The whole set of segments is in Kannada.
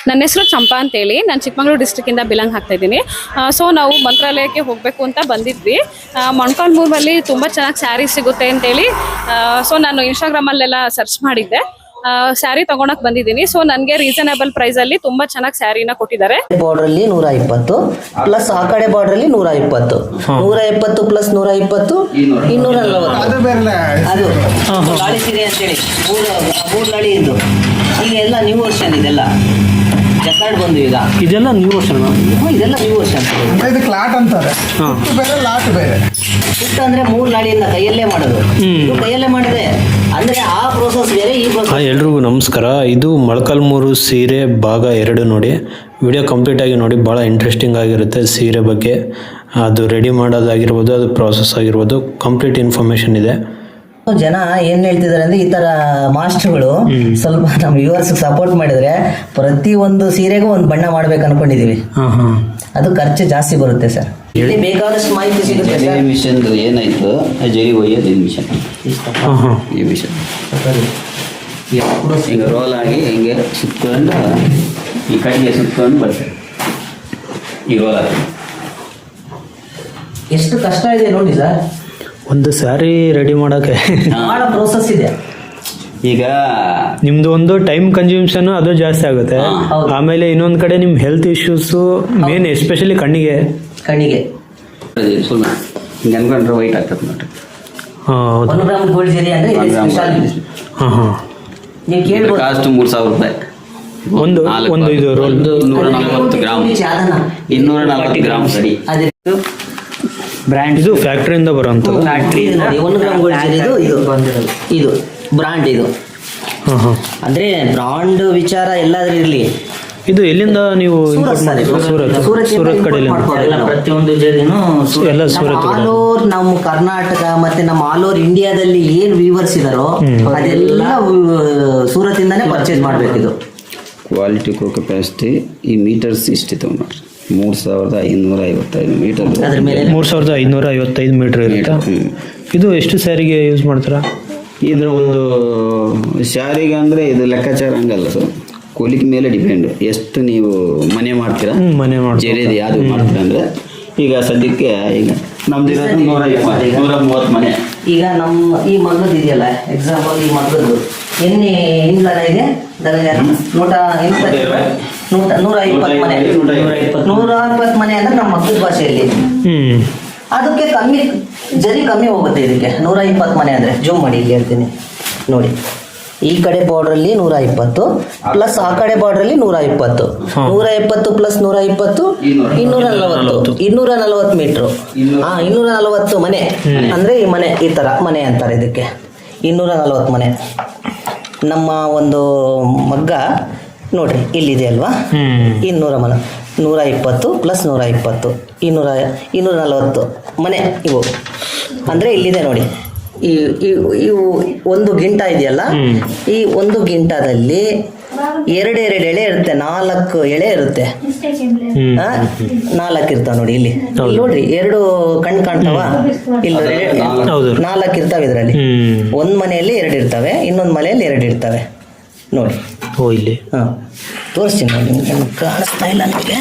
ನನ್ನ ಹೆಸರು ಚಂಪಾ ಅಂತೇಳಿ, ನಾನು ಚಿಕ್ಕಮಗಳೂರು ಡಿಸ್ಟ್ರಿಕ್ಕಿಂದ ಬಿಲಾಂಗ್ ಆಗ್ತಾ ಇದ್ದೀನಿ. ಸೊ ನಾವು ಮಂತ್ರಾಲಯಕ್ಕೆ ಹೋಗಬೇಕು ಅಂತ ಬಂದಿದ್ವಿ. ಮೊಣಕಾಲ್ಮೂರಲ್ಲಿ ತುಂಬ ಚೆನ್ನಾಗಿ ಸ್ಯಾರಿ ಸಿಗುತ್ತೆ ಅಂತೇಳಿ ಸೊ ನಾನು ಇನ್ಸ್ಟಾಗ್ರಾಮಲ್ಲೆಲ್ಲ ಸರ್ಚ್ ಮಾಡಿದ್ದೆ. ಸ್ಯಾರಿ ತಗೊಳಕ್ ಬಂದಿದ್ದೀನಿ. ಸೊ ನನಗೆ ರೀಸನಬಲ್ ಪ್ರೈಸ್ ಅಲ್ಲಿ ತುಂಬಾ ಚೆನ್ನಾಗಿ ಸ್ಯಾರಿನ ಕೊಟ್ಟಿದ್ದಾರೆ. ಬಾರ್ಡರ್ ಅಲ್ಲಿ 120 ಪ್ಲಸ್ ಆ ಕಡೆ ಬಾರ್ಡರ್ ಅಲ್ಲಿ 120, 170 ಪ್ಲಸ್ 120 240. ಅದು ಗಾಳಿ ಸೀರೆ ಅಂತೇಳಿ ಮೂರು ಗಾಳಿ ಇದ್ದು ಈಗ ಎಲ್ಲ ನ್ಯೂ ವರ್ಷನ್ ಇದೆಲ್ಲ ಜಕಾರ್ಡ್ ಬಂದು ಈಗ ಇದೆಲ್ಲ ನ್ಯೂ ವರ್ಷನ್. ಇದೆಲ್ಲ ನ್ಯೂ ವರ್ಷನ್. ಇದು ಕ್ಲಾಟ್ ಅಂತಾರೆ, ಬೇರೆ ಲಾಟ್ ಬೇರೆ. ಸುತ್ತ ಅಂದ್ರೆ 3 ಲಾಡಿಯಿಂದ ಕೈಯಲ್ಲೇ ಮಾಡೋದು, ಇದು ಕೈಯಲ್ಲೇ ಮಾಡಿದೆ ಅಂದ್ರೆ ಆ ಪ್ರೋಸೆಸ್ ಬೇರೆ ಈ ಪ್ರೋಸೆಸ್. ಎಲ್ರಿಗೂ ನಮಸ್ಕಾರ. ಇದು ಮೊಳಕಾಲ್ಮೂರು ಸೀರೆ ಭಾಗ 2 ನೋಡಿ. ವಿಡಿಯೋ ಕಂಪ್ಲೀಟ್ ಆಗಿ ನೋಡಿ, ಭಾಳ ಇಂಟ್ರೆಸ್ಟಿಂಗ್ ಆಗಿರುತ್ತೆ. ಸೀರೆ ಬಗ್ಗೆ ಅದು ರೆಡಿ ಮಾಡೋದಾಗಿರ್ಬೋದು, ಅದು ಪ್ರಾಸೆಸ್ ಆಗಿರ್ಬೋದು, ಕಂಪ್ಲೀಟ್ ಇನ್ಫಾರ್ಮೇಷನ್ ಇದೆ. ಜನ ಏನ್ ಹೇಳ್ತಿದಾರೆ ಅಂದ್ರೆ ಈ ತರ ಮಾಸ್ಟರ್ಗಳು ಸ್ವಲ್ಪ ನಮ್ಮ ವ್ಯೂವರ್ಸ್ ಸಪೋರ್ಟ್ ಮಾಡಿದ್ರೆ ಪ್ರತಿ ಒಂದು ಸೀರೆಗೂ ಒಂದು ಬಣ್ಣ ಮಾಡ್ಬೇಕು ಅನ್ಕೊಂಡಿದೀವಿ. ಅದು ಖರ್ಚು ಜಾಸ್ತಿ ಬರುತ್ತೆ ಸರ್. ಇಲ್ಲಿ ಬೇಕಾದಷ್ಟು ಮಾಹಿತಿ ಸಿಗುತ್ತೆ. ಮಿಷನ್ ಏನಾಯ್ತು, ಜರಿ ಒಯ್ಯೋದು ಮಿಷನ್. ಈ ಮಿಷನ್ ಹಿಂಗೆ ರೋಲ್ ಆಗಿ ಹಿಂಗೆ ಸುತ್ಕೊಂಡು ಈ ಕೈಗೆ ಸುತ್ಕೊಂಡು ಬರ್ತದೆ. ಈ ರೋಲ್ ಆಗಿ ಎಷ್ಟು ಕಷ್ಟ ಇದೆ ನೋಡಿ ಸರ್. ಒಂದು ಸ್ಯಾರಿ ರೆಡಿ ಮಾಡೋಕ್ಕೆ ಬಹಳ ಪ್ರೋಸೆಸ್ ಇದೆ. ಈಗ ನಿಮ್ದು ಒಂದು ಟೈಮ್ ಕನ್ಸ್ಯೂಮ್ಷನ್ ಅದು ಜಾಸ್ತಿ ಆಗುತ್ತೆ. ಆಮೇಲೆ ಇನ್ನೊಂದು ಕಡೆ ನಿಮ್ಮ ಹೆಲ್ತ್ ಇಶ್ಯೂಸು ಮೇನ್, ಎಸ್ಪೆಷಲಿ ಕಣ್ಣಿಗೆ ಸುಮ್ಮನೆ ಹಿಂಗೆ ಅನ್ಕೊಂಡ್ರೆ ವೈಟ್ ಆಗ್ತದೆ ನೋಡ್ರಿ. 1 ಗ್ರಾಮ್ ಗೋಲ್ಡ್ ಜರಿ ಅಂದ್ರೆ ನೀವು ಕೇಳ್ಬೋದು. ಕಾಸ್ಟ್ 3000 ರೂಪಾಯಿ. ಒಂದು ಇದು ರೋಲ್ 240 ಗ್ರಾಮ್, 240 ಗ್ರಾಮ್ ಸರಿ. ಬ್ರ್ಯಾಂಡ್ ಇದು ಫ್ಯಾಕ್ಟ್ರಿಯಿಂದ ಬರುವಂಥದ್ದು. ಫ್ಯಾಕ್ಟ್ರಿ 1 ಗ್ರಾಮ್ ಗೋಲ್ಡ್ ಜರಿ ಇದು ಬ್ರಾಂಡ್. ಇದು ಅಂದ್ರೆ ಬ್ರಾಂಡ್ ವಿಚಾರ ಎಲ್ಲಾದ್ರೂ ಇರ್ಲಿ. ಇದು ಎಲ್ಲಿಂದ ನೀವು ಸೂರತ್ ಕಡೆಯಿಂದ ಪ್ರತಿಯೊಂದು ಜರಿನೂ ಎಲ್ಲ ಸೂರತ್. ಆಲ್ ಓವರ್ ನಮ್ಮ ಕರ್ನಾಟಕ ಮತ್ತೆ ನಮ್ಮ ಆಲ್ ಓವರ್ ಇಂಡಿಯಾದಲ್ಲಿ ಏನ್ ವ್ಯೂವರ್ಸ್ ಇದಾರೋ ಅದೆಲ್ಲ ಸೂರತ್ ಇಂದಾನೆ ಪರ್ಚೇಸ್ ಮಾಡ್ಬೇಕು. ಇದು ಕ್ವಾಲಿಟಿ ಕೆಪಾಸಿಟಿ ಈ ಮೀಟರ್ಸ್ ಇಷ್ಟಿತ್ತು ನೋಡ್ರಿ. 3555 ಮೀಟರ್. 3555 ಮೀಟರ್ ಇರುತ್ತೆ. ಇದು ಎಷ್ಟು ಸ್ಯಾರಿಗೆ ಯೂಸ್ ಮಾಡ್ತೀರಾ? ಇದ್ರ ಒಂದು ಸ್ಯಾರಿಗೆ ಅಂದರೆ ಇದು ಲೆಕ್ಕಾಚಾರ ಹಂಗಲ್ಲ ಸರ್, ಕೂಲಿಗೆ ಮೇಲೆ ಡಿಪೆಂಡ್. ಎಷ್ಟು ನೀವು ಮನೆ ಮಾಡ್ತೀರಾ, ಮನೆ ಜರಿದು ಯಾವುದು ಮಾಡ್ತೀರಾ ಅಂದರೆ ಈಗ ಸದ್ಯಕ್ಕೆ ಈಗ ನಮ್ದು 130 ಮನೆ. ಈಗ ನಮ್ಮ ಈ ಮಗ್ಗದ್ದು ಇದೆಯಲ್ಲ, ಎಕ್ಸಾಂಪಲ್ ಈ ಮಗ್ಗದ್ದು ಎಣ್ಣೆ ಇಂಗ್ಲನ ಇದೆ 120 ಮನೆ. 120 ಮನೆ ಅಂದ್ರೆ ನಮ್ಮ ಮಗ್ಗದ ಭಾಷೆಯಲ್ಲಿ. ಅದಕ್ಕೆ ಜರಿ ಕಮ್ಮಿ ಹೋಗುತ್ತೆ. ಇದಕ್ಕೆ 120 ಮನೆ ಅಂದ್ರೆ ಜೂಮ್ ಮಾಡಿ ಇಲ್ಲಿ ಹೇಳ್ತೀನಿ ನೋಡಿ. ಈ ಕಡೆ ಬಾರ್ಡರ್ ಅಲ್ಲಿ 120 ಪ್ಲಸ್ ಆ ಕಡೆ ಬಾರ್ಡರ್ ಅಲ್ಲಿ 120, 170 ಪ್ಲಸ್ 120 240 ಮೀಟ್ರು. 240 ಮನೆ ಅಂದ್ರೆ ಈ ಮನೆ, ಈ ತರ ಮನೆ ಅಂತಾರೆ ಇದಕ್ಕೆ. 240 ಮನೆ. ನಮ್ಮ ಒಂದು ಮಗ್ಗ ನೋಡ್ರಿ ಇಲ್ಲಿದೆ ಅಲ್ವಾ, 120 ಪ್ಲಸ್ 120 240 ಮನೆ ಇವು. ಅಂದ್ರೆ ಇಲ್ಲಿದೆ ನೋಡಿ, ಇವು 1 ಗಿಂಟ ಇದೆಯಲ್ಲ, ಈ 1 ಗಿಂಟದಲ್ಲಿ 2 ಎಳೆ ಇರುತ್ತೆ, 4 ಎಳೆ ಇರುತ್ತೆ. 4 ಇರ್ತಾವ ನೋಡಿ ಇಲ್ಲಿ ನೋಡ್ರಿ. 2 ಕಣ್ ಕಾಣ್ತಾವ ಇಲ್ಲಿ, 4 ಇರ್ತಾವೆ ಇದರಲ್ಲಿ. ಒಂದ್ ಮನೆಯಲ್ಲಿ 2 ಇರ್ತವೆ, ಇನ್ನೊಂದು ಮನೆಯಲ್ಲಿ 2 ಇರ್ತವೆ ನೋಡಿ. ಇಲ್ಲಿ ತೋರಿಸ್ತೀನಿ ನೋಡಿ, ನಿಮ್ಗೆ ಕಾಣಿಸ್ತಾ ಇಲ್ಲ ನಿಮಗೆ,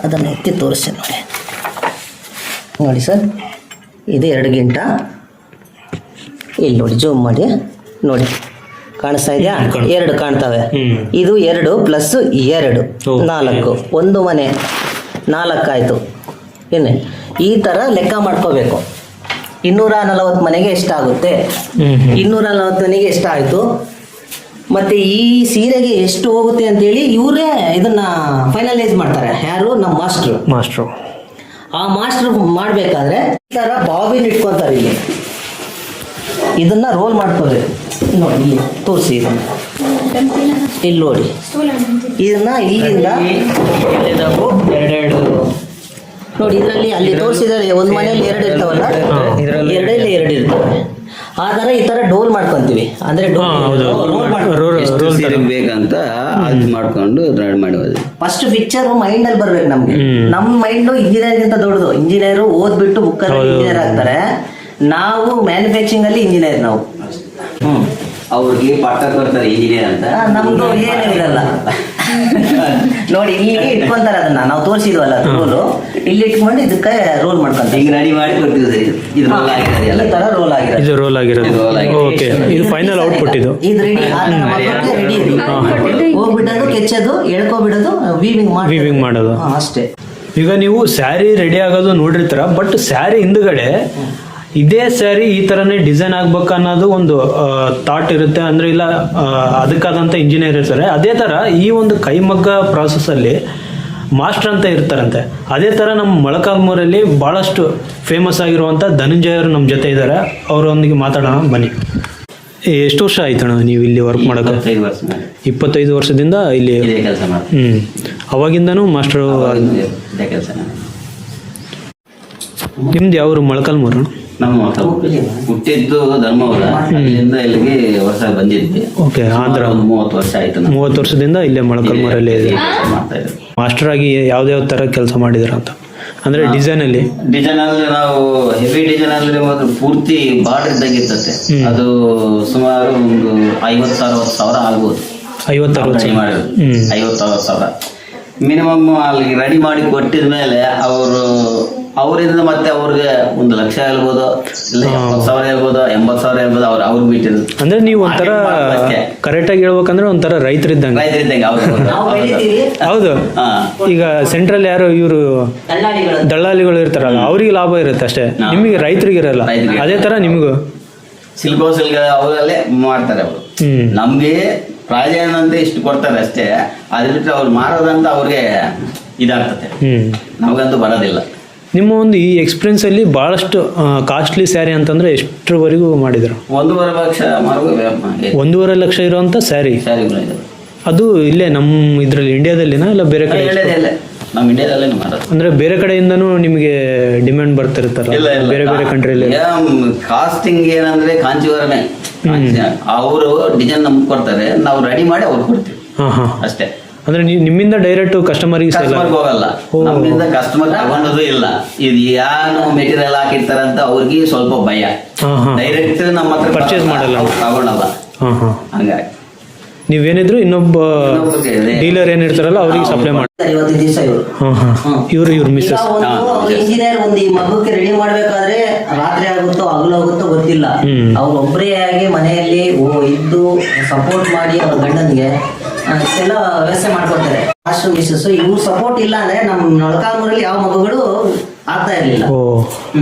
ಅದನ್ನು ಎತ್ತಿ ತೋರಿಸ್ತೀನಿ ನೋಡಿ. ನೋಡಿ ಸರ್, ಇದು 2 ಗಿಂಟ. ಇಲ್ಲಿ ನೋಡಿ, ಜೂಮ್ ಮಾಡಿ ನೋಡಿ, ಕಾಣಿಸ್ತಾ ಇದೆಯಾ? 2 ಕಾಣ್ತವೆ. ಇದು 2 ಪ್ಲಸ್ 2 4, ಒಂದು ಮನೆ 4 ಆಯ್ತು. ಏನೇ ಈ ತರ ಲೆಕ್ಕ ಮಾಡ್ಕೋಬೇಕು. 240 ಮನೆಗೆ ಎಷ್ಟಾಗುತ್ತೆ, 240 ಮನೆಗೆ ಎಷ್ಟಾಯ್ತು, ಮತ್ತೆ ಈ ಸೀರೆಗೆ ಎಷ್ಟು ಹೋಗುತ್ತೆ ಅಂತೇಳಿ ಇವರೇ ಇದನ್ನ ಫೈನಲೈಸ್ ಮಾಡ್ತಾರೆ. ಯಾರು? ನಮ್ಮ ಮಾಸ್ಟ್ರು. ಆ ಮಾಸ್ಟರ್ ಮಾಡ್ಬೇಕಾದ್ರೆ ಈ ತರ ಬಾಬಿನ್ ಇಟ್ಕೊಂತಾರೆ. ಇದನ್ನ ರೋಲ್ ಮಾಡ್ಕೋಬೇಕು ನೋಡಿ. ಇಲ್ಲಿ ತೋರಿಸಿ, ಇದನ್ನ ಇಲ್ಲಿ ನೋಡಿ. ಇದನ್ನ ಇಲ್ಲಿಂದ 2 ನೋಡಿ, ಇದರಲ್ಲಿ ಅಲ್ಲಿ ತೋರಿಸಿದ್ರೆ ಒಂದು ಮನೆಯಲ್ಲಿ 2 ಇರ್ತಾವಲ್ಲ, 2 ಇರ್ತವೆ. ಆ ತರ ಈ ತರ ಡೋಲ್ ಮಾಡ್ಕೊಂತೀವಿ. ಅಂದ್ರೆ ಬೇಕಂತ ಅದು ಮಾಡ್ಕೊಂಡು ರೆಡಿ ಮಾಡೋದು. ಫಸ್ಟ್ ಪಿಕ್ಚರ್ ಮೈಂಡ್ ಅಲ್ಲಿ ಬರ್ಬೇಕು ನಮ್ಗೆ. ನಮ್ ಮೈಂಡ್ ಇಂಜಿನಿಯರ್ ಗಿಂತ ದೊಡ್ಡದು. ಇಂಜಿನಿಯರ್ ಓದ್ಬಿಟ್ಟು ಬುಕ್ಕಲ್ಲಿ ಇಂಜಿನಿಯರ್ ಆಗ್ತಾರೆ, ನಾವು ಮ್ಯಾನುಫ್ಯಾಕ್ಚರಿಂಗ್ ಅಲ್ಲಿ ಇಂಜಿನಿಯರ್. ನಾವು ಅವ್ರಿಗೆ ಪಾಠ ಬರ್ತಾರೆ ಇಂಜಿನಿಯರ್ ಅಂತ, ನಮ್ದು ಏನಿರಲ್ಲ. ನೋಡಿ ಇಲ್ಲಿ ಇಟ್ಕೊಂತಾರೆ ಅದನ್ನ, ನಾವು ತೋರಿಸಿದ್ವಲ್ಲ ರೋಲು, ಇಲ್ಲಿ ಇಟ್ಕೊಂಡು ಇದಕ್ಕೆ ರೋಲ್ ಮಾಡ್ಕೊಂತಾರೆ. ಈಗ ರೆಡಿ ಮಾಡಿ ಕೊಡ್ತೀವಿ ಸರ್. ಇದು ರೋಲ್ ಆಗಿರೋದು ಎಲ್ಲ ಈ ತರ ರೋಲ್ ಆಗಿದೆ. ಇದು ರೋಲ್ ಆಗಿರೋದು. ಓಕೆ, ಇದು ಫೈನಲ್ ಔಟ್ಪುಟ್ ಇದು. ಇದು ರೆಡಿ ರೆಡಿ ಹೋಗ್ಬಿಟ್ಟದು, ಕೆಚ್ಚೋದು, ಎಳ್ಕೊಬಿಡೋದು, ವೀವಿಂಗ್ ಮಾಡೋದು ಅಷ್ಟೇ. ಈಗ ನೀವು ಸ್ಯಾರಿ ರೆಡಿ ಆಗೋದು ನೋಡಿರ್ತೀರ, ಬಟ್ ಸ್ಯಾರಿ ಹಿಂದ್ಗಡೆ ಇದೇ ಸ್ಯಾರಿ ಈ ಥರನೇ ಡಿಸೈನ್ ಆಗ್ಬೇಕು ಅನ್ನೋದು ಒಂದು ಥಾಟ್ ಇರುತ್ತೆ. ಅಂದರೆ ಇಲ್ಲ ಅದಕ್ಕಾದಂಥ ಇಂಜಿನಿಯರ್ ಇರ್ತಾರೆ. ಅದೇ ಥರ ಈ ಒಂದು ಕೈಮಗ್ಗ ಪ್ರಾಸೆಸ್ಸಲ್ಲಿ ಮಾಸ್ಟರ್ ಅಂತ ಇರ್ತಾರಂತೆ. ಅದೇ ಥರ ನಮ್ಮ ಮೊಳಕಾಲ್ಮೂರಲ್ಲಿ ಭಾಳಷ್ಟು ಫೇಮಸ್ ಆಗಿರುವಂಥ ಧನಂಜಯ ಅವರು ನಮ್ಮ ಜೊತೆ ಇದ್ದಾರೆ. ಅವರೊಂದಿಗೆ ಮಾತಾಡೋಣ ಬನ್ನಿ. ಎಷ್ಟು ವರ್ಷ ಆಯ್ತಣ್ಣ ನೀವು ಇಲ್ಲಿ ವರ್ಕ್ ಮಾಡೋಕ್ಕೆ? 25 ವರ್ಷದಿಂದ ಇಲ್ಲಿ ಕೆಲಸ ಮಾಡಿ. ಅವಾಗಿಂದನೂ ಮಾಸ್ಟರು. ಕೆಲಸ ನಿಮ್ದು ಯಾವರು? ಮೊಳಕಾಲ್ಮೂರು. ನಮ್ಮ ಹುಟ್ಟಿದ್ದು ಧರ್ಮವರ, ಅಲ್ಲಿಂದ ಇಲ್ಲಿಗೆ ಹೊಸ ಬಂದಿದ್ವಿ. ಓಕೆ, ಆಂಧ್ರ. 30 ವರ್ಷ ಆಯ್ತು. 30 ವರ್ಷದಿಂದ ಇಲ್ಲೇ ಮೊಳಕಾಲ್ಮೂರಲ್ಲಿ ಮಾಡ್ತಾ ಇದ್ದೀವಿ. ಮಾಸ್ಟರ್ ಆಗಿ ಯಾವ್ದಾವ ಥರ ಕೆಲಸ ಮಾಡಿದಾರ ಅಂತ ಅಂದ್ರೆ ಡಿಸೈನ್ ಅಲ್ಲಿ ನಾವು ಹೆವಿ ಡಿಸೈನ್ ಅಂದ್ರೆ ಮಾತ್ರ ಪೂರ್ತಿ ಬಾರ್ಡರ್ ಇದ್ದಂಗೆ ಇರ್ತದೆ. ಅದು ಸುಮಾರು ಒಂದು 50-60 ಸಾವಿರ ಆಗ್ಬೋದು. 50-60 ಮಾಡಿರೋದು 50-60 ಸಾವಿರ ಮಿನಿಮಮ್. ಅಲ್ಲಿ ರೆಡಿ ಮಾಡಿ ಕೊಟ್ಟಿದ ಮೇಲೆ ಅವರಿಂದ ಮತ್ತೆ ಅವ್ರಿಗೆ 1 ಲಕ್ಷ ಹೇಳ್ಬೋದು, ಇಲ್ಲ 70,000 ಹೇಳ್ಬೋದು, 80,000 ಹೇಳ್ಬೋದು. ಅವ್ರಿಗೆ ಬಿಟ್ಟಿರೋದು. ಅಂದ್ರೆ ನೀವು ಒಂಥರ ಕರೆಕ್ಟ್ ಆಗಿ ಹೇಳ್ಬೇಕಂದ್ರೆ ಒಂಥರ ರೈತರಿದ್ದಂಗೆ. ಹೌದು. ಈಗ ಸೆಂಟ್ರಲ್ ಯಾರು ಇವರು ದಳ್ಳಾಳಿಗಳು ಇರ್ತಾರಲ್ಲ, ಅವ್ರಿಗೆ ಲಾಭ ಇರುತ್ತೆ ಅಷ್ಟೇ, ನಿಮಗೆ ರೈತರಿಗೆ ಇರಲ್ಲ. ಅದೇ ತರ ನಿಮಗೂ ಸಿಲ್ಕ್ ಅವರಲ್ಲೇ ಮಾಡ್ತಾರೆ ಅವರು. ನಮ್ಗೆ ಪ್ರಾಜೆಕ್ಟ್ ಅಂತ ಇಷ್ಟು ಕೊಡ್ತಾರೆ ಅಷ್ಟೇ. ಅದ್ರ ಬಿಟ್ಟರೆ ಅವ್ರು ಮಾರೋದಂತ ಅವ್ರಿಗೆ ಇದಾಗ್ತದೆ, ನಮಗಂತೂ ಬರೋದಿಲ್ಲ. ನಿಮ್ಮ ಒಂದು ಈ ಎಕ್ಸ್ಪೀರಿಯನ್ಸ್ ಅಲ್ಲಿ ಬಹಳಷ್ಟು ಕಾಸ್ಟ್ಲಿ ಸ್ಯಾರಿ ಅಂತಂದ್ರೆ ಎಷ್ಟರವರೆಗೂ ಮಾಡಿದ್ರು? 1.5 ಲಕ್ಷ. 1.5 ಲಕ್ಷ ಇರುವಂತ ಸ್ಯಾರಿ. ಅದು ಇಲ್ಲೇ ನಮ್ಮ ಇದ್ರಲ್ಲಿ ಇಂಡಿಯಾದಲ್ಲಿನಾ ಇಲ್ಲ ಬೇರೆ ಕಡೆ? ನಮ್ಮ ಇಂಡಿಯಾದಲ್ಲೇ ಮಾಡೋದು. ಅಂದ್ರೆ ಬೇರೆ ಕಡೆಯಿಂದನೂ ನಿಮಗೆ ಡಿಮ್ಯಾಂಡ್ ಬರ್ತಿರ್ತಾರ ಬೇರೆ ಬೇರೆ ಕಂಟ್ರಿಯಲ್ಲಿ? ಕಾಸ್ಟಿಂಗ್ ಏನಂದ್ರೆ ಕಾಂಚೀವರನೇ. ಅವರು ಡಿಸೈನ್ ನಮ್ಗೆ ಕೊಡ್ತಾರೆ, ನಾವು ರೆಡಿ ಮಾಡಿ ಅವ್ರು ಕೊಡ್ತೀವಿ ಅಷ್ಟೇ. ಅಂದ್ರೆ ನಿಮ್ಮಿಂದ ಡೈರೆಕ್ಟ್ ಕಸ್ಟಮರ್ಗೆ ಹೋಗಲ್ಲ, ನಮ್ಮಿಂದ ಕಸ್ಟಮರ್ ತಗೊಂಡದು ಇಲ್ಲ. ಇದು ಏನು ಮೆಟೀರಿಯಲ್ ಹಾಕಿರ್ತಾರಂತ ಅವ್ರಿಗೆ ಸ್ವಲ್ಪ ಭಯ. ಡೈರೆಕ್ಟ್ ನಮ್ಮ ಹತ್ರ ಪರ್ಚೇಸ್ ಮಾಡಲ್ಲ, ತಗೊಳಲ್ಲ. ಹಂಗಾಗಿ ನೀವೇನಿದ್ರು ಇನ್ನೊಬ್ಬ ಡೀಲರ್ ಏನಿರ್ತಾರಲ್ಲ ಅವ್ರಿಗೆ ಸಪ್ಲೈ ಮಾಡಿ. 50 ದಿವಸ ಇವ್ರು ಮಿಸ್ಸಸ್ ಇಂಜಿನಿಯರ್ ಒಂದು ಈ ಮಗುಕ್ಕೆ ರೆಡಿ ಮಾಡ್ಬೇಕಾದ್ರೆ ರಾತ್ರಿ ಆಗುತ್ತೋ ಹಗಲಾಗುತ್ತೋ ಗೊತ್ತಿಲ್ಲ. ಅವ್ರು ಒಬ್ಬರೇ ಆಗಿ ಮನೆಯಲ್ಲಿ ಇದ್ದು ಸಪೋರ್ಟ್ ಮಾಡಿ ಅವ್ರ ಗಂಡನಿಗೆ ಇಷ್ಟೆಲ್ಲ ವ್ಯವಸ್ಥೆ ಮಾಡ್ಕೊಡ್ತಾರೆ. ಅಷ್ಟು ಮಿಸ್ಸಸ್ ಇವ್ರು ಸಪೋರ್ಟ್ ಇಲ್ಲ ಅಂದ್ರೆ ನಮ್ಮ ಮೊಳಕಾಲ್ಮೂರಲ್ಲಿ ಯಾವ ಮಗುಗಳು ಆಗ್ತಾ ಇರ್ಲಿಲ್ಲ.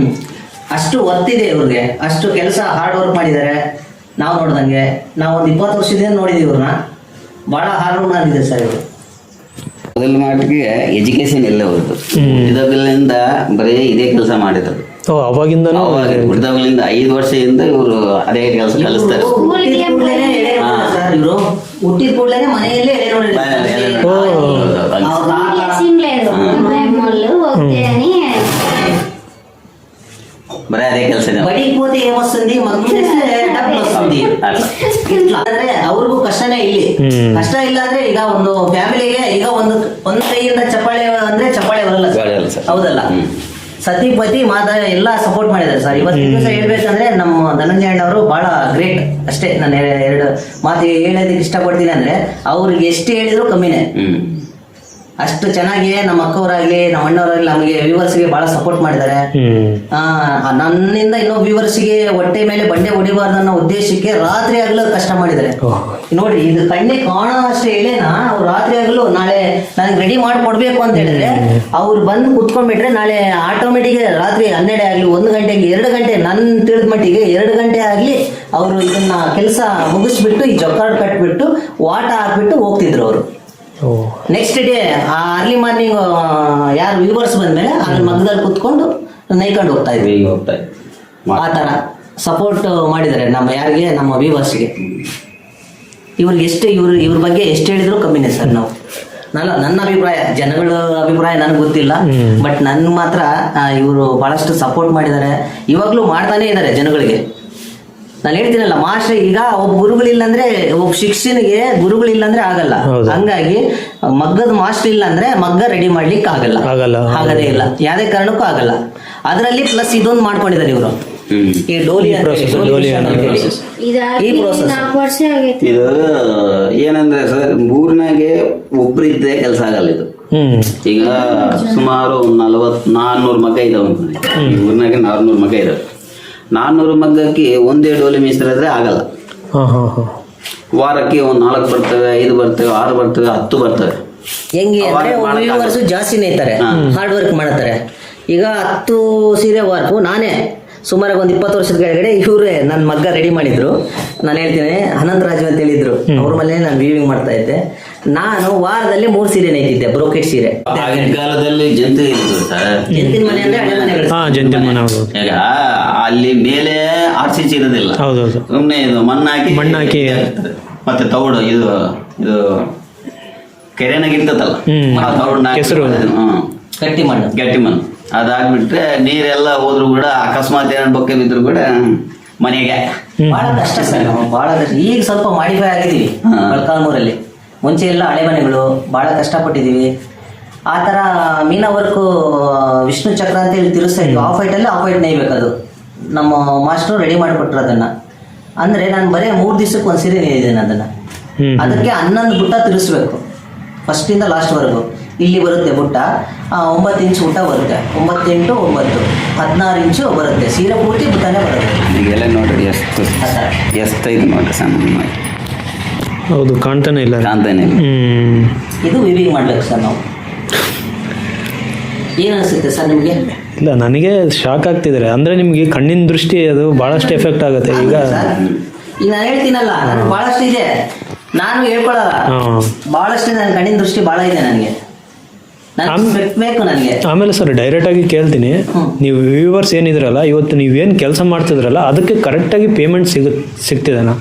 ಅಷ್ಟು ಒತ್ತಿದೆ ಇವ್ರಿಗೆ, ಅಷ್ಟು ಕೆಲಸ ಹಾರ್ಡ್ ವರ್ಕ್ ಮಾಡಿದ್ದಾರೆ. ನಾವು ನೋಡ್ದಂಗೆ ನಾವು ಒಂದು 20 ವರ್ಷದಿಂದ ನೋಡಿದೀವಿ ಇವ್ರನ್ನ. ಬಹಳ ಹಾರ್ಡ್ ವರ್ಕ್ ಮಾಡಿದೆ ಸರ್ ಇವರು. ಮೊದಲು ಮಾಡಿಗೆ ಎಜುಕೇಶನ್ ಎಲ್ಲ ಹೋಯ್ತು. ಹುಟ್ಟಿದಾಗಲಿಂದ ಬರೀ ಇದೇ ಕೆಲಸ ಮಾಡಿದ್ರು. ಅವಾಗಿಂದನೂ ಹುಟ್ಟಿದಾಗಲಿಂದ 5 ವರ್ಷದಿಂದ ಇವರು ಅದೇ ಕೆಲಸ ಕಲಿಸ್ತಾರೆ. ಇವರು ಹುಟ್ಟಿದ ಕೂಡಲೇ ಮನೆಯಲ್ಲೇ ಬರೀ ಅದೇ ಕೆಲಸ. బడిపోతే ఏమొస్తుంది ಅಂದ್ರೆ ಅವ್ರಿಗೂ ಕಷ್ಟನೇ ಇಲ್ಲಿ. ಕಷ್ಟ ಇಲ್ಲ ಅಂದ್ರೆ ಈಗ ಒಂದು ಫ್ಯಾಮಿಲಿಗೆ ಈಗ ಒಂದು ಕೈಯಿಂದ ಚಪ್ಪಾಳೆ ಅಂದ್ರೆ ಚಪ್ಪಾಳೆ ಬರಲ್ಲ, ಹೌದಲ್ಲ? ಸತಿಪತಿ ಮಾತಾ ಎಲ್ಲ ಸಪೋರ್ಟ್ ಮಾಡಿದ್ದಾರೆ ಸರ್. ಇವತ್ತಿನ ದಿವಸ ಹೇಳ್ಬೇಕಂದ್ರೆ ನಮ್ಮ ಧನಂಜಯ ಅಣ್ಣವರು ಬಹಳ ಗ್ರೇಟ್ ಅಷ್ಟೇ. ನಾನು 2 ಮಾತು ಹೇಳೋದಕ್ಕೆ ಇಷ್ಟಪಡ್ತೀನಿ. ಅಂದ್ರೆ ಅವ್ರಿಗೆ ಎಷ್ಟು ಹೇಳಿದ್ರು ಕಮ್ಮಿನೇ. ಅಷ್ಟು ಚೆನ್ನಾಗಿ ನಮ್ಮ ಅಕ್ಕವರಾಗ್ಲಿ ನಮ್ಮ ಅಣ್ಣವರಾಗ್ಲಿ ನಮಗೆ ವ್ಯೂವರ್ಸ್ಗೆ ಬಹಳ ಸಪೋರ್ಟ್ ಮಾಡಿದ್ದಾರೆ. ನನ್ನಿಂದ ಇನ್ನೊಬ್ಬ ವ್ಯೂವರ್ಸ್ಗೆ ಹೊಟ್ಟೆ ಮೇಲೆ ಬಂಡೆ ಹೊಡಿಬಾರ್ದು ಅನ್ನೋ ಉದ್ದೇಶಕ್ಕೆ ರಾತ್ರಿ ಆಗಲು ಕಷ್ಟ ಮಾಡಿದ್ದಾರೆ. ನೋಡಿ, ಇದು ಕಣ್ಣೆ ಕಾಣೋ ಅಷ್ಟು ಹೇಳೇನ ಅವ್ರು ರಾತ್ರಿ ಆಗಲು ನಾಳೆ ನನಗೆ ರೆಡಿ ಮಾಡಿಕೊಡ್ಬೇಕು ಅಂತ ಹೇಳಿದ್ರೆ ಅವ್ರು ಬಂದು ಕುತ್ಕೊಂಡ್ಬಿಟ್ರೆ ನಾಳೆ ಆಟೋಮೆಟಿಕ್ ರಾತ್ರಿ 12 ಆಗಲಿ 1 ಗಂಟೆಗೆ 2 ಗಂಟೆ ನನ್ನ ತಿಳಿದ ಮಟ್ಟಿಗೆ 2 ಗಂಟೆ ಆಗಲಿ ಅವರು ಇದನ್ನ ಕೆಲಸ ಮುಗಿಸ್ಬಿಟ್ಟು ಈ ಜೊಕ್ಕಾಡ್ ಕಟ್ಬಿಟ್ಟು ವಾಟ ಹಾಕ್ಬಿಟ್ಟು ಹೋಗ್ತಿದ್ರು ಅವರು. ನೆಕ್ಸ್ಟ್ ಡೇ ಅರ್ಲಿ ಮಾರ್ನಿಂಗ್ ಯಾರು ವ್ಯೂವರ್ಸ್ ಬಂದ್ಮೇಲೆ ಅಲ್ಲಿ ಮಗ್ಗದಲ್ಲಿ ಕುತ್ಕೊಂಡು ನೈಕೊಂಡು ಹೋಗ್ತಾ ಇದ್ವಿ. ಆ ಥರ ಸಪೋರ್ಟ್ ಮಾಡಿದ್ದಾರೆ ಯಾರಿಗೆ, ನಮ್ಮ ವ್ಯೂವರ್ಸ್ಗೆ. ಇವ್ರಿಗೆ ಇವ್ರ ಬಗ್ಗೆ ಎಷ್ಟು ಹೇಳಿದ್ರು ಕಮ್ಮಿನೇ ಸರ್. ನನ್ನ ಅಭಿಪ್ರಾಯ, ಜನಗಳ ಅಭಿಪ್ರಾಯ ನನಗೆ ಗೊತ್ತಿಲ್ಲ, ಬಟ್ ನನ್ಗೆ ಮಾತ್ರ ಇವರು ಬಹಳಷ್ಟು ಸಪೋರ್ಟ್ ಮಾಡಿದ್ದಾರೆ. ಇವಾಗಲೂ ಮಾಡ್ತಾನೆ ಇದ್ದಾರೆ ಜನಗಳಿಗೆ. ನಾನು ಹೇಳ್ತೀನಲ್ಲ, ಮಾಸ್ಟರ್ ಈಗ ಒಬ್ಬ ಗುರುಗಳಿಲ್ಲ ಅಂದ್ರೆ, ಒಬ್ಬ ಶಿಕ್ಷಣಿಗೆ ಗುರುಗಳಿಲ್ಲ ಅಂದ್ರೆ ಆಗಲ್ಲ. ಹಂಗಾಗಿ ಮಗ್ಗದ ಮಾಸ್ಟರ್ ಇಲ್ಲ ಅಂದ್ರೆ ಮಗ್ಗ ರೆಡಿ ಮಾಡ್ಲಿಕ್ಕೆ ಆಗಲ್ಲ, ಆಗದೇ ಇಲ್ಲ, ಯಾವುದೇ ಕಾರಣಕ್ಕೂ ಆಗಲ್ಲ. ಅದರಲ್ಲಿ ಪ್ಲಸ್ ಇದೊಂದು ಮಾಡ್ಕೊಂಡಿದ್ದಾರೆ ಇವರು. ಈ ಡೋಲಿ ಅಂತ ಹೇಳಿ, ಡೋಲಿ ಮಿಷನ್ ಅಂತ ಹೇಳಿ. ಈ process. 4 ವರ್ಷ ಆಗೈತಿ. ಇದು ಏನಂದ್ರೆ ಸರ್, ಊರಿನಾಗೆ ಒಬ್ರಿದ್ದೆ ಕೆಲಸ ಆಗಲ್ಲ ಇದು. ಈಗ ಸುಮಾರು 400 ಮಗ್ಗ ಇದಾವೆ ಈ ಊರಿನಾಗೆ. 400 ಮಗ್ಗ ಇದಾವೆ. 400 ಮಗ್ಗಕ್ಕೆ ಒಂದೇ ಡೋಲಿ ಮೇಯಿಸಿದ್ರೆ ಆಗಲ್ಲ. ವಾರಕ್ಕೆ ಒಂದು 4 ಬರ್ತವೆ, 5 ಬರ್ತವೆ, 6 ಬರ್ತವೆ, 10 ಬರ್ತವೆ. ಹೆಂಗೆ ಅಂದ್ರೆ ವ್ಯೂವರ್ಸ್ ಜಾಸ್ತಿ ನೇಯ್ತಾರೆ, ಹಾರ್ಡ್ ವರ್ಕ್ ಮಾಡ್ತಾರೆ. ಈಗ 10 ಸೀರೆ ವರ್ಕು ನಾನೇ ಸುಮಾರು ಒಂದು 20 ವರ್ಷದ ಕೆಳಗಡೆ ಇವರೇ ನನ್ನ ಮಗ್ಗ ರೆಡಿ ಮಾಡಿದ್ರು. ನಾನು ಹೇಳ್ತೀನಿ, ಅನಂತರಾಜು ಅಂತ ಹೇಳಿದ್ರು, ಅವ್ರ ಮೇಲೆ ನಾನು ವೀವಿಂಗ್ ಮಾಡ್ತಾ ಇದ್ದೆ. ನಾನು ವಾರದಲ್ಲಿ 3 ಸೀರೆ ನೇಯ್ತಿದ್ದೆ, ಬ್ರೋಕೆಟ್ ಸೀರೆ. ಆಗಿನ ಕಾಲದಲ್ಲಿ ಜಂತು ಇತ್ತು ಸರ್. ಜಂತಿನ ಮನೆ ಅಂದ್ರೆ ಹಳೆ ಮನೆಗಳು. ಈಗ ಅಲ್ಲಿ ಮೇಲೆ RCC ಇರೋದಿಲ್ಲ, ಸುಮ್ಮನೆ ಇದು ಮಣ್ಣಾಕಿ ಮತ್ತೆ ತೌಡು ಇದು ಕೆರೆನಾಗಿರ್ತದಲ್ಲ, ಗಟ್ಟಿ ಮಣ್ಣು ಅದಾಗ್ಬಿಟ್ರೆ ನೀರೆಲ್ಲ ಹೋದ್ರು ಕೂಡ ಅಕಸ್ಮಾತ್ ಏನಾದ್ರು ಬೊಕ್ಕೆ ಬಿದ್ರು ಕೂಡ ಮನೆಗೆ. ಬಹಳ ಕಷ್ಟ ಸರ್, ಬಹಳ ಕಷ್ಟ. ಈಗ ಸ್ವಲ್ಪ ಮಾಡಿಫೈ ಆಗಿದೀವಿ ಮೊಳಕಾಲ್ಮೂರಲ್ಲಿ. ಮುಂಚೆ ಎಲ್ಲ ಹಳೆ ಮನೆಗಳು, ಬಹಳ ಕಷ್ಟಪಟ್ಟಿದ್ದೀವಿ. ಆ ಥರ ಮೀನಾ ವರ್ಕು ವಿಷ್ಣು ಚಕ್ರ ಅಂತ ಹೇಳಿ ತಿರುಸ್ತಾ ಇದ್ವಿ. ಆಫ್ ವೈಟಲ್ಲಿ ಆಫ್ ವೈಟ್ ನೇಯ್ಬೇಕು. ಅದು ನಮ್ಮ ಮಾಸ್ಟ್ರು ರೆಡಿ ಮಾಡಿಕೊಟ್ರು ಅದನ್ನು. ಅಂದರೆ ನಾನು ಬರೀ 3 ದಿವಸಕ್ಕೆ ಒಂದು ಸೀರೆ ನೇಯ್ದಿದ್ದೇನೆ ಅದನ್ನು. ಅದಕ್ಕೆ 11 ಬುಟ್ಟ ತಿರುಸ್ಬೇಕು, ಫಸ್ಟಿಂದ ಲಾಸ್ಟ್ವರೆಗೂ. ಇಲ್ಲಿ ಬರುತ್ತೆ ಬುಟ್ಟ 9 ಇಂಚ್ ಬುಟ್ಟ ಬರುತ್ತೆ, 9 ಇಂಟು 9 16 ಇಂಚು ಬರುತ್ತೆ. ಸೀರೆ ಪೂರ್ತಿ ಬುಟ್ಟನೇ ಬರುತ್ತೆ. ಈಗೆಲ್ಲ ನೋಡ್ರಿ ಎಷ್ಟು ಇದು ನೋಡ್ರಿ ಸಣ್ಣ. ಹೌದು, ಕಾಣ್ತಾನೆ ಇಲ್ಲ. ಇದು ವಿವಿಂಗ್ ಮಾಡ್ಬೇಕು ಸರ್ ನಾವು. ಏನು ಅನಿಸುತ್ತೆ ಸರ್ ನಿಮಗೆ? ಇಲ್ಲ, ನನಗೆ ಶಾಕ್ ಆಗ್ತಿದ್ದಾರೆ. ಅಂದರೆ ನಿಮಗೆ ಕಣ್ಣಿನ ದೃಷ್ಟಿ ಅದು ಭಾಳಷ್ಟು ಎಫೆಕ್ಟ್ ಆಗುತ್ತೆ. ಈಗ ನಾನು ಹೇಳ್ತೀನಲ್ಲ, ನನಗೆ ಭಾಳಷ್ಟು ಇದೆ, ನಾನು ಹೇಳ್ಕೊಳ್ಳಲ್ಲ. ಭಾಳಷ್ಟು ನನ್ನ ಕಣ್ಣಿನ ದೃಷ್ಟಿ ಭಾಳ ಇದೆ ನನಗೆ. ಬೇಕು ನನಗೆ. ಆಮೇಲೆ ಸರ್ ಡೈರೆಕ್ಟ್ ಆಗಿ ಕೇಳ್ತೀನಿ, ನೀವು ವ್ಯೂವರ್ಸ್ ಏನಿದ್ರಲ್ಲ, ಇವತ್ತು ನೀವೇನು ಕೆಲಸ ಮಾಡ್ತಿದ್ರಲ್ಲ ಅದಕ್ಕೆ ಕರೆಕ್ಟಾಗಿ ಪೇಮೆಂಟ್ ಸಿಗ್ತಿದೆನಾ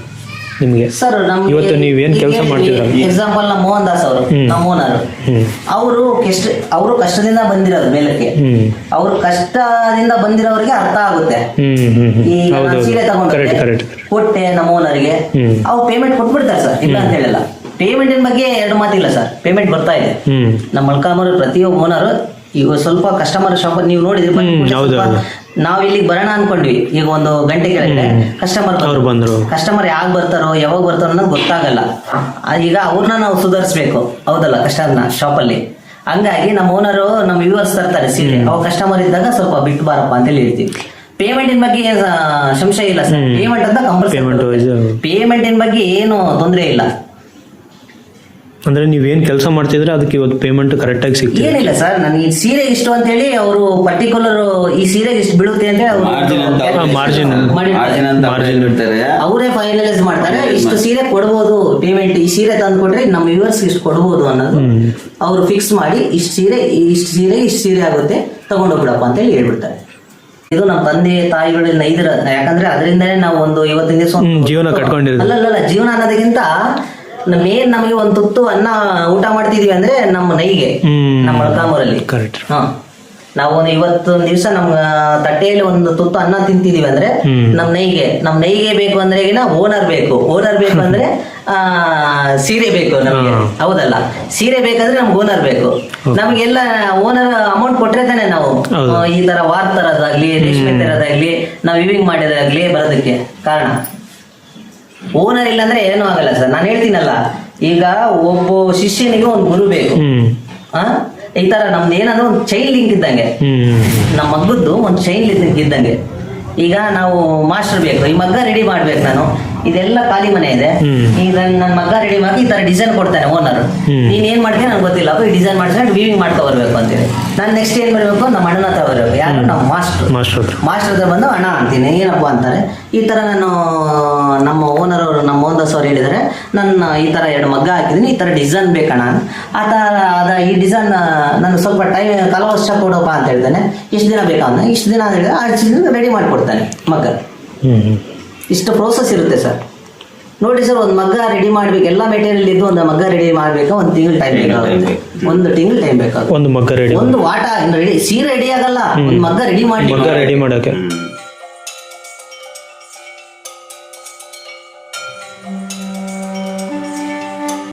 ನಿಮಗೆ? ಸರ್ ಇವತ್ತು ನೀವೇನು ಕೆಲಸ ಮಾಡ್ತಿದ್ರಲ್ಲ, ಎಕ್ಸಾಂಪಲ್ ನಮ್ಮ ಮೋಹನ್ ದಾಸ್ ಅವರು, ನಮ್ಮ ಓನರ್, ಅವರು ಕಷ್ಟದಿಂದ ಬಂದಿರೋದು ಮೇಲಕ್ಕೆ. ಅವರು ಕಷ್ಟದಿಂದ ಬಂದಿರೋರಿಗೆ ಅರ್ಥ ಆಗುತ್ತೆ. ಈ ಸೀರೆ ತಗೊಂಡ್ರೆ ಕೊಟ್ಟೆ ನಮ್ಮ ಓನರ್ಗೆ, ಅವ್ರು ಪೇಮೆಂಟ್ ಕೊಟ್ಬಿಡ್ತಾರೆ ಸರ್, ಇಲ್ಲ ಅಂತ ಹೇಳಿಲ್ಲ. ಪೇಮೆಂಟಿನ ಬಗ್ಗೆ 2 ಮಾತಿಲ್ಲ ಸರ್, ಪೇಮೆಂಟ್ ಬರ್ತಾ ಇದೆ. ನಮ್ಮ ಮೊಳಕಾಲ್ಮೂರು ಪ್ರತಿಯೊಬ್ಬ ಓನರು ಈಗ ಸ್ವಲ್ಪ ಕಸ್ಟಮರ್ ಶಾಪ್ ನೀವು ನೋಡಿದ್ರಿ, ನಾವ್ ಇಲ್ಲಿಗೆ ಬರೋಣ ಅನ್ಕೊಂಡ್ವಿ. ಈಗ 1 ಗಂಟೆ ಕೆಳಗಡೆ ಕಸ್ಟಮರ್ ಯಾಕೆ ಬರ್ತಾರೋ ಯಾವಾಗ ಬರ್ತಾರೋ ಅನ್ನೋದು ಗೊತ್ತಾಗಲ್ಲ. ಈಗ ಅವ್ರನ್ನ ನಾವು ಸುಧಾರಿಸ್ಬೇಕು, ಹೌದಲ್ಲ, ಕಸ್ಟಮರ್ನ ಶಾಪಲ್ಲಿ. ಹಂಗಾಗಿ ನಮ್ಮ ಓನರು ನಮ್ಮ ವ್ಯೂವರ್ಸ್ ತರ್ತಾರೆ ಸೀರೆ, ಅವಾಗ ಕಸ್ಟಮರ್ ಇದ್ದಾಗ ಸ್ವಲ್ಪ ಬಿಟ್ಟು ಬಾರಪ್ಪ ಅಂತೇಳಿ ಹೇಳ್ತೀವಿ. ಪೇಮೆಂಟಿನ ಬಗ್ಗೆ ಸಂಶಯ ಇಲ್ಲ ಸರ್, ಪೇಮೆಂಟ್ ಅಂತ ಕಂಪಲ್ಸರಿ. ಪೇಮೆಂಟಿನ ಬಗ್ಗೆ ಏನು ತೊಂದರೆ ಇಲ್ಲ. ಅಂದ್ರೆ ನೀವೇನ್ ಕೆಲಸ ಮಾಡ್ತಿದ್ರೆ ಅದಕ್ಕೆ ಇವತ್ತು ಪೇಮೆಂಟ್ ಕರೆಕ್ಟ್ ಆಗಿ ಸಿಗ್ತದೆ? ಏನಿಲ್ಲ ಸರ್, ನನಗೆ ಈ ಸೀರೆ ಇಷ್ಟು ಅಂತ ಹೇಳಿ ಅವರು ಪರ್ಟಿಕ್ಯುಲರ್ ಈ ಸೀರೆಗೆ ಇಷ್ಟು ಬೀಳುತ್ತೆ ಅಂತ ಮಾರ್ಜಿನ್ ಅವರೇ ಫೈನಲೈಸ್ ಮಾಡ್ತಾರೆ. ಇಷ್ಟು ಸೀರೆ ಕೊಡ್ಬೋದು ಪೇಮೆಂಟ್, ಈ ಸೀರೆ ತಂದು ಕೊಟ್ರೆ ನಮ್ಮ ವ್ಯೂವರ್ಸ್ ಇಷ್ಟು ಕೊಡ್ಬೋದು ಅನ್ನೋದು ಅವರು ಫಿಕ್ಸ್ ಮಾಡಿ, ಇಷ್ಟು ಸೀರೆ ಆಗುತ್ತೆ ತಗೊಂಡೋಗ್ಬಿಡಪ್ಪ ಅಂತ ಹೇಳಿ ಹೇಳ್ಬಿಡ್ತಾರೆ. ಇದು ನಮ್ಮ ತಂದೆ ತಾಯಿಗಳಿಂದ ಯಾಕಂದ್ರೆ ಅದರಿಂದನೇ ನಾವು ಒಂದು ಇವತ್ತಿನ ದಿವಸ ಜೀವನ ಕಟ್ಕೊಂಡಿರೋದು. ಅಲ್ಲ, ಜೀವನ ಅನ್ನೋದಕ್ಕಿಂತ ಮೇನ್ ನಮಗೆ ಒಂದು ತುತ್ತು ಅನ್ನ ಊಟ ಮಾಡ್ತಿದೀವಿ ಅಂದ್ರೆ ನಮ್ಮ ನೈಗೆ, ನಮ್ಮ ಮೊಳಕಾಲ್ಮೂರಲ್ಲಿ. ನಾವು ಇವತ್ತೊಂದು ದಿವಸ ನಮ್ಮ ತಟ್ಟೆಯಲ್ಲಿ ಒಂದು ತುತ್ತು ಅನ್ನ ತಿಂತಿದೀವಿ ಅಂದ್ರೆ ನಮ್ಮ ನೈಗೆ ಬೇಕು ಅಂದ್ರೆ ಓನರ್ ಬೇಕು ಅಂದ್ರೆ ಸೀರೆ ಬೇಕು ನಮಗೆ, ಹೌದಲ್ಲ. ಸೀರೆ ಬೇಕಂದ್ರೆ ನಮ್ಗೆ ಓನರ್ ಬೇಕು. ನಮ್ಗೆಲ್ಲ ಓನರ್ ಅಮೌಂಟ್ ಕೊಟ್ರೆ ತಾನೆ ನಾವು ಈ ತರ ವಾರ್ ತರೋದಾಗ್ಲಿ, ರೇಷ್ಮೆ ತರೋದಾಗ್ಲಿ, ನಾವು ವಿವಿಂಗ್ ಮಾಡೋದಾಗ್ಲಿ ಬರೋದಕ್ಕೆ ಕಾರಣ. ಓನರ್ ಇಲ್ಲ ಅಂದ್ರೆ ಏನೂ ಆಗಲ್ಲ ಸರ್. ನಾನು ಹೇಳ್ತೀನಲ್ಲ, ಈಗ ಒಬ್ಬ ಶಿಷ್ಯನಿಗೆ ಒಂದು ಗುರು ಬೇಕು. ಈ ತರ ನಮ್ದು ಏನಂದ್ರೆ ಒಂದು ಚೈನ್ ಲಿಂಕ್ ಇದ್ದಂಗೆ, ನಮ್ಮ ಮಗದ್ದು ಒಂದು ಚೈನ್ ಲಿಂಕ್ ಇದ್ದಂಗೆ. ಈಗ ನಾವು ಮಾಸ್ಟರ್ ಬೇಕು, ಈ ಮಗ್ಗ ರೆಡಿ ಮಾಡ್ಬೇಕು ನಾನು, ಇದೆಲ್ಲ ಖಾಲಿ ಮನೆ ಇದೆ, ಈಗ ನನ್ನ ಮಗ್ಗ ರೆಡಿ ಮಾಡಿ ಈ ತರ ಡಿಸೈನ್ ಕೊಡ್ತಾನೆ ಓನರ್. ನೀನ್ ಏನ್ ಮಾಡ್ತೀಯ ನಂಗೆ ಗೊತ್ತಿಲ್ಲ, ಈ ಡಿಸೈನ್ ಮಾಡ್ಕೊಂಡು ವೀವಿಂಗ್ ಮಾಡ್ಕೊ ಬರ್ಬೇಕು ಅಂತೇಳಿ. ನಾನು ನೆಕ್ಸ್ಟ್ ಏನ್ ಮಾಡ್ಬೇಕು, ನಮ್ಮ ಅಣ್ಣನ ಹತ್ರ ಬರ್ಬೇಕು. ಯಾರು? ನಮ್ಮ ಮಾಸ್ಟರ್ ಹತ್ರ ಬಂದು ಅಣ್ಣ ಅಂತೀನಿ, ಏನಪ್ಪ ಅಂತಾರೆ. ಈ ತರ ನಾನು ನಮ್ಮ ಓನರ್ ಅವರು, ನಮ್ಮ ಮೋಹನ್ ದಾಸ್ ಅವ್ರು ಹೇಳಿದರೆ, ನನ್ನ ಈ ತರ 2 ಮಗ್ಗ ಹಾಕಿದೀನಿ, ಈ ತರ ಡಿಸೈನ್ ಬೇಕಣ್ಣ. ಆ ತರ ಈ ಡಿಸೈನ್ ನಾನು ಸ್ವಲ್ಪ ಟೈಮ್ ವರ್ಷ ಕೊಡಪ್ಪ ಅಂತ ಹೇಳ್ತಾನೆ. ಇಷ್ಟು ದಿನ ಬೇಕಾದ್ರೆ ಇಷ್ಟು ದಿನ ಅಂತ ಹೇಳಿದ್ರೆ ಅಷ್ಟು ದಿನ ರೆಡಿ ಮಾಡಿಕೊಡ್ತಾನೆ ಮಗ್ಗ. ಇಷ್ಟು ಪ್ರೋಸೆಸ್ ಇರುತ್ತೆ ಸರ್. ನೋಡಿ ಸರ್, ಒಂದು ಮಗ್ಗ ರೆಡಿ ಮಾಡ್ಬೇಕು, ಎಲ್ಲ ಮೆಟೀರಿಯಲ್ ಇದ್ದು ಒಂದು ಮಗ್ಗ ರೆಡಿ ಮಾಡ್ಬೇಕು, 1 ತಿಂಗಳು ಟೈಮ್ ಬೇಕಾಗುತ್ತೆ. 1 ತಿಂಗಳು ಟೈಮ್ ಬೇಕಾಗುತ್ತೆ. ಒಂದು ಮಗ್ಗ ರೆಡಿ, ಒಂದು ವಾಟ ರೆಡಿ, ಸೀರೆ ರೆಡಿ ಆಗಲ್ಲ, ಒಂದು ಮಗ್ಗ ರೆಡಿ ಮಾಡಿ ಮಾಡೋಕೆ